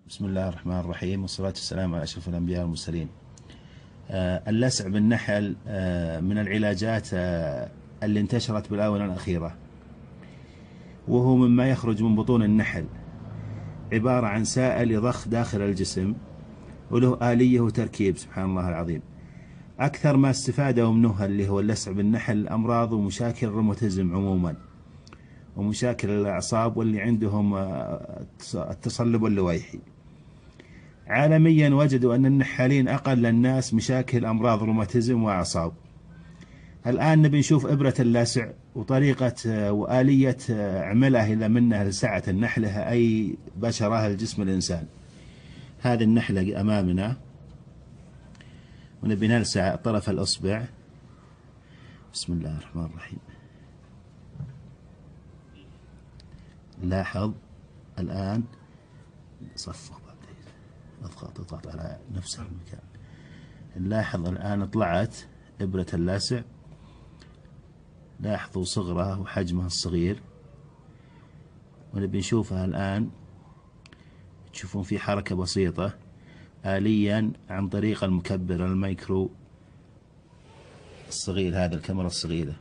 بسم الله الرحمن الرحيم، والصلاة والسلام على أشرف الأنبياء والمرسلين. اللسع بالنحل من العلاجات اللي انتشرت بالآونة الأخيرة، وهو مما يخرج من بطون النحل، عبارة عن سائل يضخ داخل الجسم، وله آلية وتركيب سبحان الله العظيم. أكثر ما استفادوا منه اللي هو اللسع بالنحل أمراض ومشاكل الروماتيزم عموما، ومشاكل الأعصاب، واللي عندهم التصلب اللويحي. عالميا وجدوا أن النحالين أقل الناس مشاكل أمراض روماتيزم وأعصاب. الآن نبي نشوف إبرة اللسع وطريقة وآلية عملها إذا منها لسعة النحلة أي بشرة الجسم الإنسان. هذه النحلة أمامنا، ونبي نلسع طرف الأصبع. بسم الله الرحمن الرحيم. لاحظ الآن صفق، اضغط على نفس المكان. نلاحظ الآن طلعت إبرة اللاسع، لاحظوا صغرها وحجمها الصغير، ونبي نشوفها الآن. تشوفون في حركة بسيطة آليا عن طريق المكبر الميكرو الصغير، هذا الكاميرا الصغيرة.